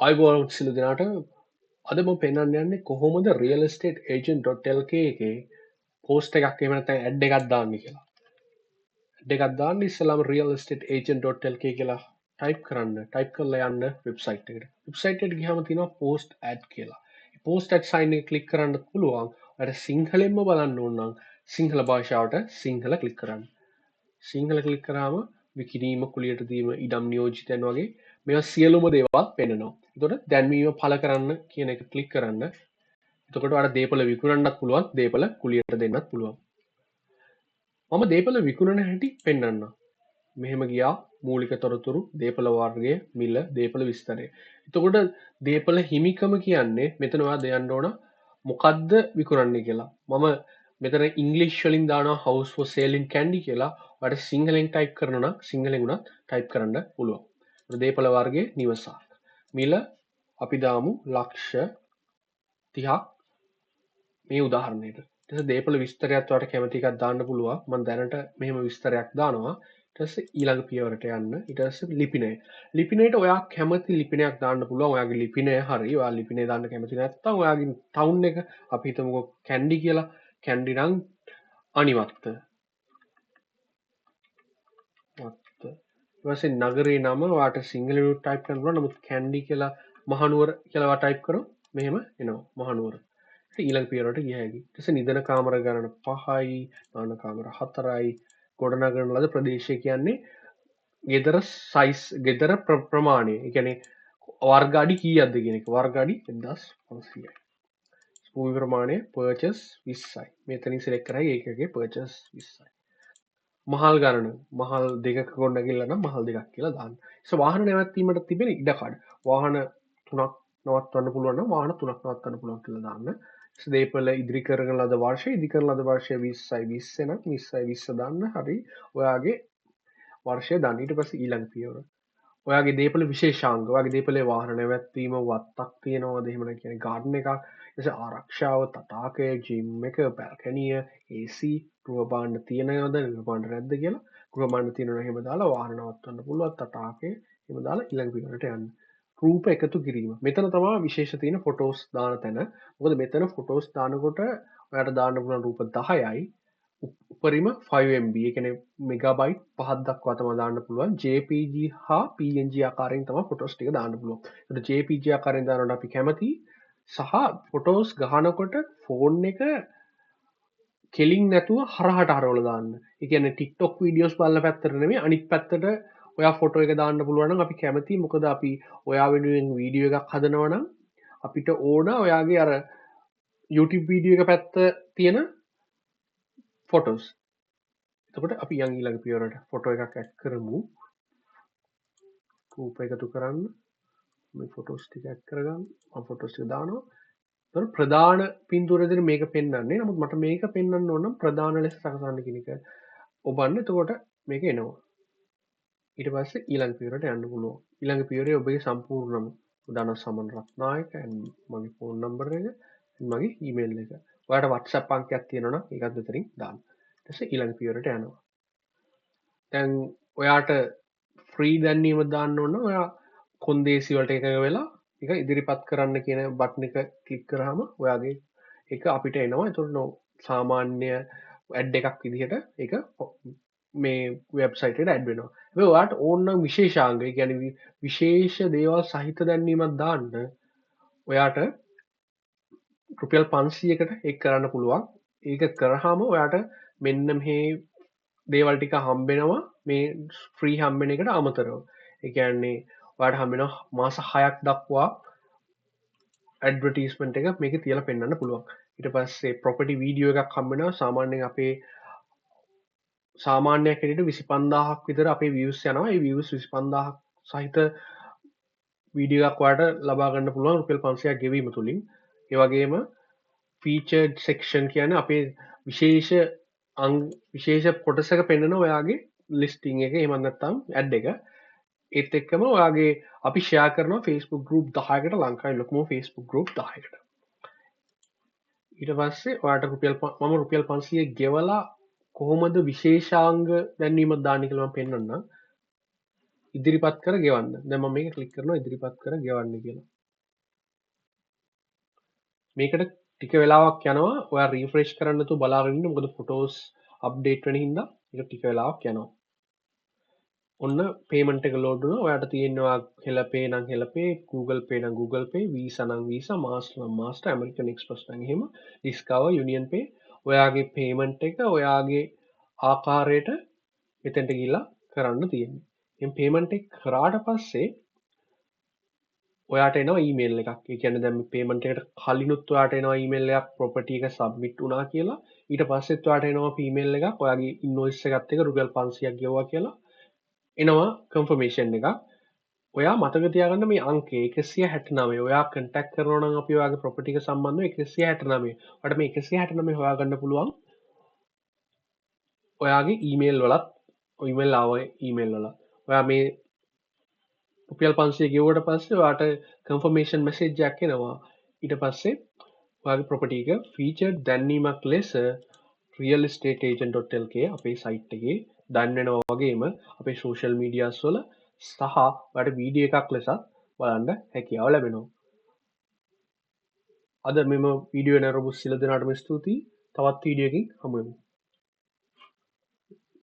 අයිබෝලම් සිලු දෙනාට අද මම පෙන්වන්න යන්නේ කොහොමද real estate agent.lk එකේ පෝස්ට් එකක් එහෙම නැත්නම් ඇඩ් එකක් දාන්න කියලා. ඇඩ් එකක් දාන්න ඉස්සෙල්ලාම real estate agent.lk කියලා ටයිප් කරන්න. ටයිප් කරලා යන්න වෙබ්සයිට් එකට. වෙබ්සයිට් එකට ගියාම තියෙනවා post ad කියලා. මේ post ad sign එක ක්ලික් කරන්න පුළුවන්. ඔයාලට සිංහලෙන්ම බලන්න ඕන නම් සිංහල භාෂාවට සිංහල ක්ලික් කරන්න. සිංහල ක්ලික් කරාම විකිණීම කුලියට දීම ඉඩම් නියෝජිතයන් වගේ මේවා සියලුම දේවල් පෙන්වනවා. එතකොට දැන්වීම පළ කරන්න කියන එක ක්ලික් කරන්න. එතකොට ඔයාලට දේපල විකුණන්නත් පුළුවන්, දේපල කුලියට දෙන්නත් පුළුවන්. මම දේපල විකුණන හැටි පෙන්වන්නම්. මෙහෙම ගියා මූලික තොරතුරු, දේපල වර්ගය, මිල, දේපල විස්තරය. එතකොට දේපල හිමිකම කියන්නේ මෙතන ඔයා දෙන්න ඕන මොකද්ද විකුණන්නේ කියලා. මම මෙතන ඉංග්‍රීසි වලින් දානවා house for sale in Kandy කියලා. ඔයාලට සිංහලෙන් ටයිප් කරනවා නම් සිංහලෙන් උනත් ටයිප් කරන්න පුළුවන්. දේපල වර්ගයේ නිවසක්. මිල අපි දාමු ලක්ෂ 30ක් මේ උදාහරණයට. ඊට පස්සේ දේපල විස්තරයත් ඔයාලට කැමති එකක් දාන්න පුළුවන්. මම දැනට මෙහෙම විස්තරයක් දානවා. ඊට පස්සේ ඊළඟ පියවරට යන්න. ඊට පස්සේ ලිපිනය. ලිපිනයට ඔයා කැමති ලිපිනයක් දාන්න පුළුවන්. ඔයාගේ ලිපිනය හරි. ඔයා ලිපිනය දාන්න කැමති නැත්නම් ඔයාගේ ටවුන් එක අපි හිතමුකෝ කැන්ඩි කියලා. කැන්ඩි නම් අනිවත්ත. වත්ත. ඊට පස්සේ නගරේ නම ඔයාට සිංහලෙන් ටයිප් කරන්න පුළුවන්. නමුත් කැන්ඩි කියලා මහනුවර කියලා ඔයා ටයිප් කරොත් මෙහෙම එනවා. මහනුවර. ඊළඟ පියවරට ගිය හැකි. ඊට පස්සේ නිදන කාමර ගණන 5යි, නාන කාමර 4යි, ගොඩනගන ලද ප්‍රදේශය කියන්නේ ගෙදර සයිස් ගෙදර ප්‍රමාණය. ඒ කියන්නේ වර්ග අඩි කීයක්ද කියන එක. වර්ග අඩි 1500යි. භූමි ප්‍රමාණය පර්චස් 20යි. මෙතනින් සිලෙක්ට් කරයි ඒකගේ පර්චස් 20යි. මහල් ගණන මහල් දෙකක ගොඩනැගිල්ල නම් මහල් දෙකක් කියලා දාන්න. ඒ වාහන නැවැත්වීමට තිබෙන ඉඩකඩ වාහන 3ක් නවත්වන්න පුළුවන් නම් වාහන 3ක් නවත්වන්න පුළුවන් කියලා දාන්න. දේපල ඉදිරි කරන ලද වර්ෂය ඉදිරි කරන ලද වර්ෂය 20යි 20 නම් 20යි 20 දාන්න. හරි. ඔයාගේ වර්ෂය දාන්න. ඊට පස්සේ ඊළඟ පියවර. ඔයාගේ දේපල විශේෂාංග. ඔයාගේ දේපලේ වාහන නැවැත්වීම වත්තක් තියෙනවද? එහෙම නැත්නම් කියන්නේ ගාඩන් එකක්. ඊට ආරක්ෂාව, තටාකය, ජිම් එක, බැල්කනිය, AC, ගෘහ භාණ්ඩ තියෙනවද? ගෘහ භාණ්ඩ නැද්ද කියලා. ගෘහ භාණ්ඩ තියෙනවා එහෙම දාලා වාහන නවත්වන්න පුළුවන්. තටාකය එහෙම දාලා ඊළඟ පියවරට යන්න. රූප එකතු කිරීම. මෙතන තමයි විශේෂ තියෙන ෆොටෝස් දාන තැන. මොකද මෙතන ෆොටෝස් දානකොට ඔයාලට දාන්න පුළුවන් රූප 10යි. උපරිම 5MB. ඒ කියන්නේ මෙගාබයිට් 5ක් දක්වා තමයි දාන්න පුළුවන්. JPG හා PNG ආකාරයෙන් තමයි ෆොටෝස් ටික දාන්න පුළුවන්. ඒකට JPG ආකාරයෙන් දානකොට අපි කැමති සහ ෆොටෝස් ගහනකොට ෆෝන් එක කෙලින් නැතුව හරහට හරවලා දාන්න. ඒ කියන්නේ TikTok වීඩියෝස් බලන පැත්තට නෙමෙයි අනිත් පැත්තට ඔයා ෆොටෝ එක දාන්න පුළුවන් නම් අපි කැමතියි. මොකද අපි ඔයා වෙනුවෙන් වීඩියෝ එකක් හදනවා නම් අපිට ඕන ඔයාගේ අර YouTube වීඩියෝ එක පැත්ත තියෙන ෆොටෝස්. එතකොට අපි යන් ඊළඟ පියවරට ෆොටෝ එකක් ඇඩ් කරමු. රූප එකතු කරන්න. මේ ෆොටෝස් ටික ඇඩ් කරගන්න. මම ෆොටෝස් ටික දානවා. එතකොට ප්‍රධාන පින්තූරෙදින මේක පෙන්වන්නේ. නමුත් මට මේක පෙන්වන්න ඕන නම් ප්‍රධාන ලෙස සකසන්න කියන එක ඔබන්න. එතකොට මේක එනවා. ඊට පස්සේ ඊළඟ පියවරට යන්න පුළුවන්. ඊළඟ පියවරේ ඔබගේ සම්පූර්ණම උදාන සමන් රත්නායක මගේ ෆෝන් නම්බර් එක මගේ ඊමේල් එක. ඔයාලට WhatsApp අංකයක් තියෙනවා නම් ඒකත් මෙතනින් දාන්න. ඊට පස්සේ ඊළඟ පියවරට යනවා. දැන් ඔයාට ෆ්‍රී දැන්වීම දාන්න ඕන නම් ඔයා කොන්දේසි වලට එකඟ වෙලා ඒක ඉදිරිපත් කරන්න කියන බටන් එක ක්ලික් කරාම ඔයාගේ ඒක අපිට එනවා. ඒතකොට සාමාන්‍ය ඇඩ් එකක් විදිහට ඒක මේ වෙබ්සයිට් එකට ඇඩ් වෙනවා. හැබැයි ඔයාට ඕන නම් විශේෂාංග, ඒ කියන්නේ විශේෂ දේවල් සහිත දැන්වීමක් දාන්න ඔයාට රුපියල් 500කට ඒක කරන්න පුළුවන්. ඒක කරාම ඔයාට මෙන්න මේ දේවල් ටික හම්බෙනවා මේ ෆ්‍රී හම්බෙන එකට අමතරව. ඒ කියන්නේ ඔයාලට හම්බෙනවා මාස 6ක් දක්වා ඇඩ්වර්ටයිස්මන්ට් එක මේකේ තියලා පෙන්වන්න පුළුවන්. ඊට පස්සේ ප්‍රොපර්ටි වීඩියෝ එකක් හම්බෙනවා. සාමාන්‍යයෙන් අපේ සාමාන්‍යයක් හැටියට 25000ක් විතර අපේ views යනවා. ඒ views 25000ක් සහිත වීඩියෝ එකක් ඔයාලට ලබා ගන්න පුළුවන් රුපියල් 500ක් ගෙවීම තුලින්. ඒ වගේම featured section කියන්නේ අපේ විශේෂ කොටසක පෙන්වන ඔයාගේ listing එක එහෙම නැත්නම් ad එක. ඒත් එක්කම ඔයාගේ අපි ෂෙයා කරනවා Facebook group 10කට ලංකාවේ ලොකුම Facebook group 10කට. ඊට පස්සේ ඔයාට මම රුපියල් 500 ගෙවලා කොහොමද විශේෂාංග දැන්වීමක් දාන්න කියලා මම පෙන්වන්නම්. ඉදිරිපත් කර ගෙවන්න. දැන් මම මේක ක්ලික් කරනවා ඉදිරිපත් කර ගෙවන්න කියලා. මේකට ටික වෙලාවක් යනවා ඔයා රීෆ්‍රෙෂ් කරන්න නැතුව බලාගෙන ඉන්න මොකද ෆොටෝස් අප්ඩේට් වෙන හින්දා ඒක ටික වෙලාවක් යනවා. ඔන්න පේමන්ට් එක ලෝඩ් වුණා. ඔයාට තියෙනවා හෙලපේ නම් හෙලපේ, Google Pay නම් Google Pay, Visa නම් Visa, Master නම් Master, American Express නම් එහෙම, Discover, Union Pay ඔයාගේ පේමන්ට් එක ඔයාගේ ආකාරයට මෙතෙන්ට ගිහිල්ලා කරන්න තියෙන්නේ. එහෙනම් පේමන්ට් එක කරාට පස්සේ ඔයාට එනවා ඊමේල් එකක්. ඒ කියන්නේ දැන් මේ පේමන්ට් එකට කලිනුත් ඔයාට එනවා ඊමේල් එකක් ප්‍රොපර්ටි එක සබ්මිට් වුණා කියලා. ඊට පස්සෙත් ඔයාට එනවා ඊමේල් එකක් ඔයාගේ ඉන්වොයිස් එකත් එක්ක රුපියල් 500ක් ගෙවුවා කියලා. එනවා කන්ෆර්මේෂන් එකක්. ඔයා මතක තියාගන්න මේ අංකය 169. ඔයා කන්ටැක්ට් කරනවා නම් අපි ඔයාගේ ප්‍රොපර්ටි එක සම්බන්ධව 169. ඔයාලට මේ 169 හොයාගන්න පුළුවන් ඔයාගේ ඊමේල් වලත් ඊමේල් ආව ඊමේල් වල. ඔයා මේ රුපියල් 500 ගෙවුවට පස්සේ ඔයාට කන්ෆර්මේෂන් මෙසේජ් එකක් එනවා. ඊට පස්සේ ඔයාගේ ප්‍රොපර්ටි එක ෆීචර්ඩ් දැන්වීමක් ලෙස realestateagent.lk අපේ සයිට් එකේ දැන්වෙනවා වගේම අපේ සෝෂල් මීඩියාස් වල සහ ඔයාලට වීඩියෝ එකක් ලෙසත් බලන්න හැකියාව ලැබෙනවා. අද මෙම වීඩියෝ නරඹපු සියලු දෙනාටම ස්තුතියි. තවත් වීඩියෝ එකකින් හමු වෙමු.